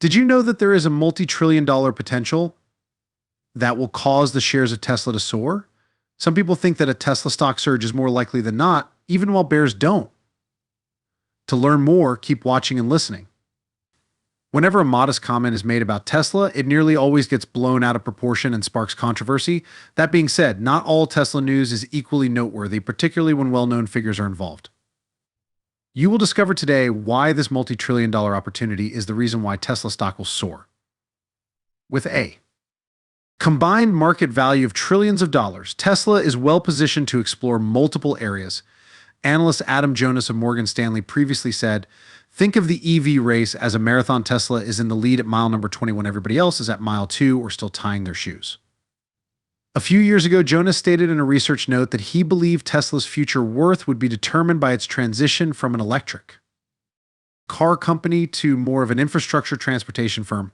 Did you know that there is a multi-trillion-dollar potential that will cause the shares of Tesla to soar? Some people think that a Tesla stock surge is more likely than not, even while bears don't. To learn more, keep watching and listening. Whenever a modest comment is made about Tesla, it nearly always gets blown out of proportion and sparks controversy. That being said, not all Tesla news is equally noteworthy, particularly when well-known figures are involved. You will discover today why this multi-trillion-dollar opportunity is the reason why Tesla stock will soar. With A. Combined market value of trillions of dollars, Tesla is well positioned to explore multiple areas. Analyst Adam Jonas of Morgan Stanley previously said, "Think of the EV race as a marathon. Tesla is in the lead at mile number 20 when everybody else is at mile 2 or still tying their shoes." A few years ago, Jonas stated in a research note that he believed Tesla's future worth would be determined by its transition from an electric car company to more of an infrastructure transportation firm.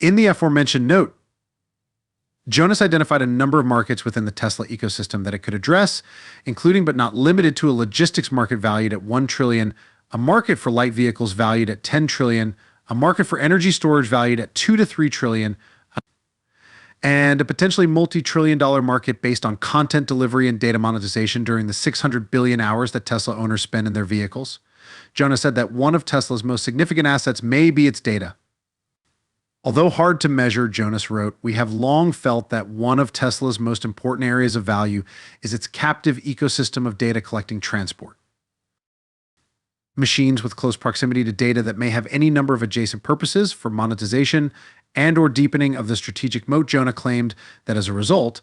In the aforementioned note, Jonas identified a number of markets within the Tesla ecosystem that it could address, including but not limited to a logistics market valued at $1 trillion, a market for light vehicles valued at $10 trillion, a market for energy storage valued at $2 to $3 trillion, and a potentially multi-trillion-dollar market based on content delivery and data monetization during the 600 billion hours that Tesla owners spend in their vehicles. Jonas said that one of Tesla's most significant assets may be its data. Although hard to measure, Jonas wrote, "We have long felt that one of Tesla's most important areas of value is its captive ecosystem of data collecting transport. Machines with close proximity to data that may have any number of adjacent purposes for monetization and or deepening of the strategic moat." Jonas claimed that as a result,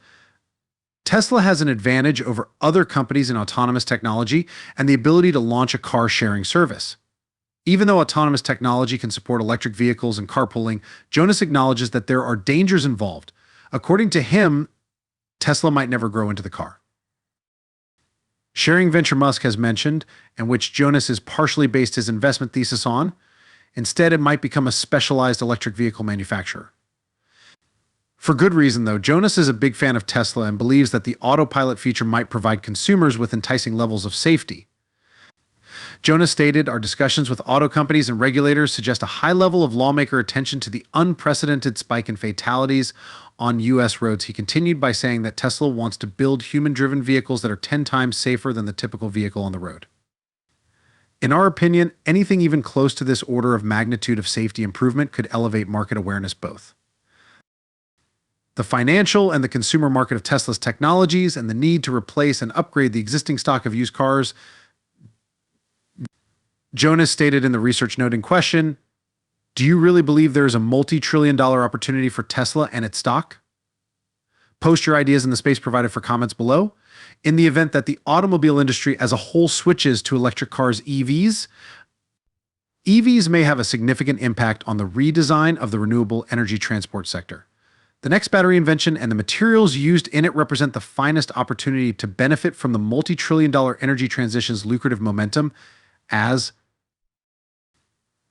Tesla has an advantage over other companies in autonomous technology and the ability to launch a car-sharing service. Even though autonomous technology can support electric vehicles and carpooling, Jonas acknowledges that there are dangers involved. According to him, Tesla might never grow into the car sharing venture Musk has mentioned, and which Jonas has partially based his investment thesis on. Instead, it might become a specialized electric vehicle manufacturer. For good reason, though. Jonas is a big fan of Tesla and believes that the autopilot feature might provide consumers with enticing levels of safety. Jonas stated, "Our discussions with auto companies and regulators suggest a high level of lawmaker attention to the unprecedented spike in fatalities on U.S. roads." He continued by saying that Tesla wants to build human-driven vehicles that are 10 times safer than the typical vehicle on the road. In our opinion, anything even close to this order of magnitude of safety improvement could elevate market awareness both. The financial and the consumer market of Tesla's technologies and the need to replace and upgrade the existing stock of used cars. Jonas stated in the research note in question, "Do you really believe there is a multi-trillion-dollar opportunity for Tesla and its stock?" Post your ideas in the space provided for comments below. In the event that the automobile industry as a whole switches to electric cars EVs may have a significant impact on the redesign of the renewable energy transport sector. The next battery invention and the materials used in it represent the finest opportunity to benefit from the multi-trillion-dollar energy transition's lucrative momentum, as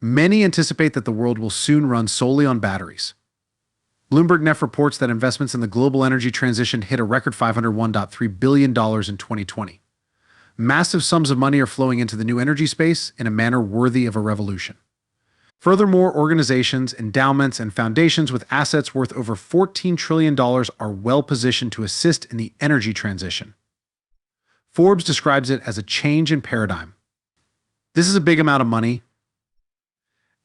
many anticipate that the world will soon run solely on batteries. Bloomberg Neff reports that investments in the global energy transition hit a record $501.3 billion in 2020. Massive sums of money are flowing into the new energy space in a manner worthy of a revolution. Furthermore, organizations, endowments, and foundations with assets worth over $14 trillion are well positioned to assist in the energy transition. Forbes describes it as a change in paradigm. This is a big amount of money,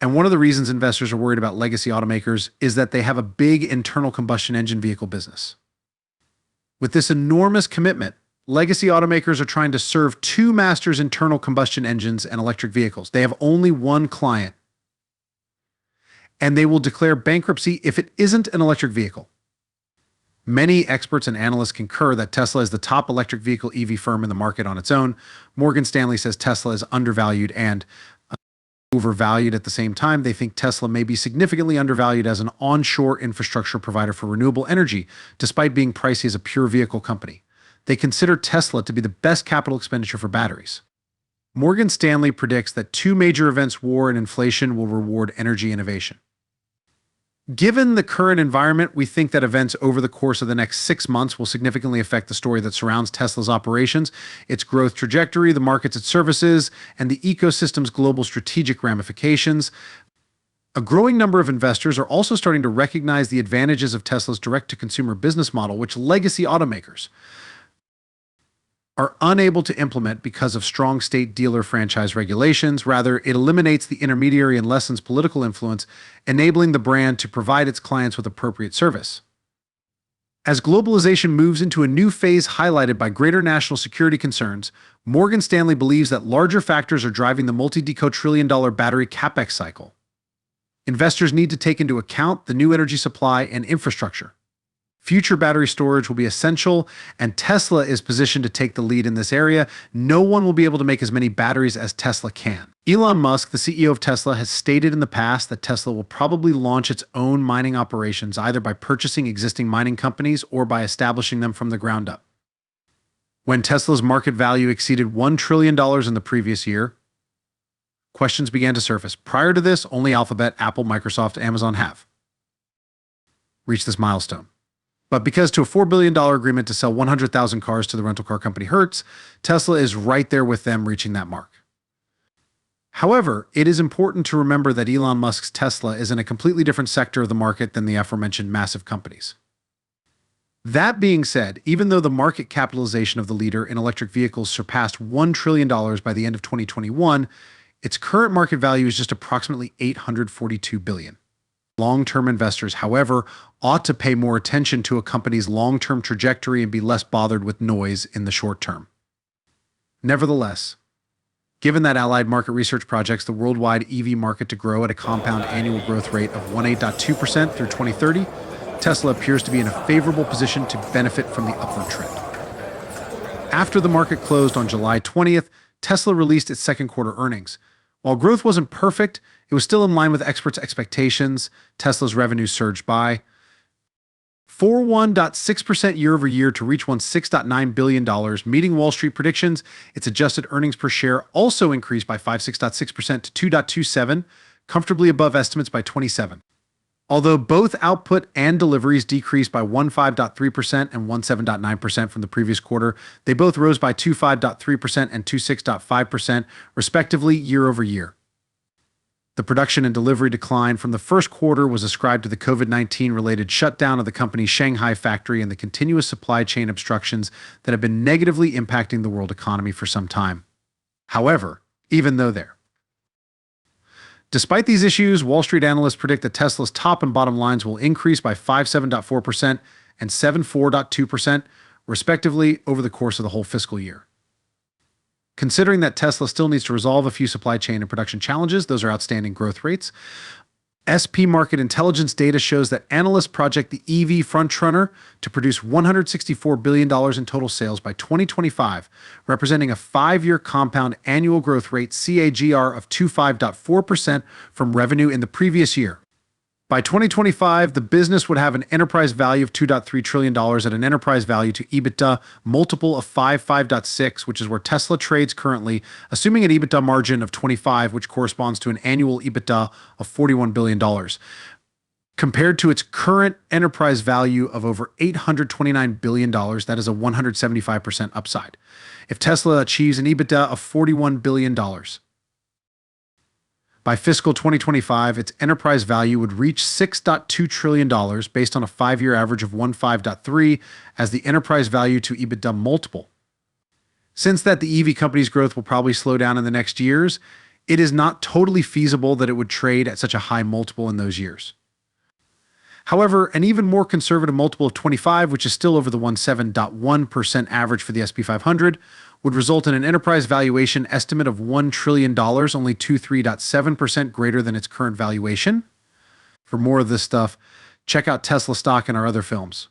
and one of the reasons investors are worried about legacy automakers is that they have a big internal combustion engine vehicle business. With this enormous commitment, legacy automakers are trying to serve two masters: internal combustion engines and electric vehicles. They have only one client, and they will declare bankruptcy if it isn't an electric vehicle. Many experts and analysts concur that Tesla is the top electric vehicle EV firm in the market on its own. Morgan Stanley says Tesla is undervalued and overvalued at the same time. They think Tesla may be significantly undervalued as an onshore infrastructure provider for renewable energy, despite being pricey as a pure vehicle company. They consider Tesla to be the best capital expenditure for batteries. Morgan Stanley predicts that two major events, war and inflation, will reward energy innovation. Given the current environment, we think that events over the course of the next 6 months will significantly affect the story that surrounds Tesla's operations, its growth trajectory, the markets it services, and the ecosystem's global strategic ramifications. A growing number of investors are also starting to recognize the advantages of Tesla's direct-to-consumer business model, which legacy automakers are unable to implement because of strong state dealer franchise regulations. Rather, it eliminates the intermediary and lessens political influence, enabling the brand to provide its clients with appropriate service. As globalization moves into a new phase highlighted by greater national security concerns, Morgan Stanley believes that larger factors are driving the multi-deco-trillion-dollar battery capex cycle. Investors need to take into account the new energy supply and infrastructure. Future battery storage will be essential, and Tesla is positioned to take the lead in this area. No one will be able to make as many batteries as Tesla can. Elon Musk, the CEO of Tesla, has stated in the past that Tesla will probably launch its own mining operations either by purchasing existing mining companies or by establishing them from the ground up. When Tesla's market value exceeded $1 trillion in the previous year, questions began to surface. Prior to this, only Alphabet, Apple, Microsoft, Amazon have reached this milestone. But because to a $4 billion agreement to sell 100,000 cars to the rental car company Hertz, Tesla is right there with them reaching that mark. However, it is important to remember that Elon Musk's Tesla is in a completely different sector of the market than the aforementioned massive companies. That being said, even though the market capitalization of the leader in electric vehicles surpassed $1 trillion by the end of 2021, its current market value is just approximately $842 billion. Long-term investors, however, ought to pay more attention to a company's long-term trajectory and be less bothered with noise in the short term. Nevertheless, given that Allied Market Research projects the worldwide EV market to grow at a compound annual growth rate of 18.2% through 2030, Tesla appears to be in a favorable position to benefit from the upward trend. After the market closed on July 20th, Tesla released its second quarter earnings. While growth wasn't perfect, it was still in line with experts' expectations. Tesla's revenue surged by 41.6% year over year to reach $16.9 billion, meeting Wall Street predictions. Its adjusted earnings per share also increased by 56.6% to 2.27, comfortably above estimates by 27. Although both output and deliveries decreased by 15.3% and 17.9% from the previous quarter, they both rose by 25.3% and 26.5%, respectively, year over year. The production and delivery decline from the first quarter was ascribed to the COVID-19 related shutdown of the company's Shanghai factory and the continuous supply chain obstructions that have been negatively impacting the world economy for some time. However, despite these issues, Wall Street analysts predict that Tesla's top and bottom lines will increase by 57.4% and 74.2%, respectively, over the course of the whole fiscal year. Considering that Tesla still needs to resolve a few supply chain and production challenges, those are outstanding growth rates. SP Market Intelligence data shows that analysts project the EV frontrunner to produce $164 billion in total sales by 2025, representing a 5-year compound annual growth rate CAGR of 25.4% from revenue in the previous year. By 2025, the business would have an enterprise value of $2.3 trillion at an enterprise value to EBITDA multiple of 5.6, which is where Tesla trades currently, assuming an EBITDA margin of 25, which corresponds to an annual EBITDA of $41 billion. Compared to its current enterprise value of over $829 billion, that is a 175% upside. If Tesla achieves an EBITDA of $41 billion, by fiscal 2025, its enterprise value would reach $6.2 trillion based on a 5-year average of 15.3 as the enterprise value to EBITDA multiple. Since that the EV company's growth will probably slow down in the next years, it is not totally feasible that it would trade at such a high multiple in those years. However, an even more conservative multiple of 25, which is still over the 17.1% average for the SP 500, would result in an enterprise valuation estimate of $1 trillion, only 23.7% greater than its current valuation. For more of this stuff, check out Tesla stock and our other films.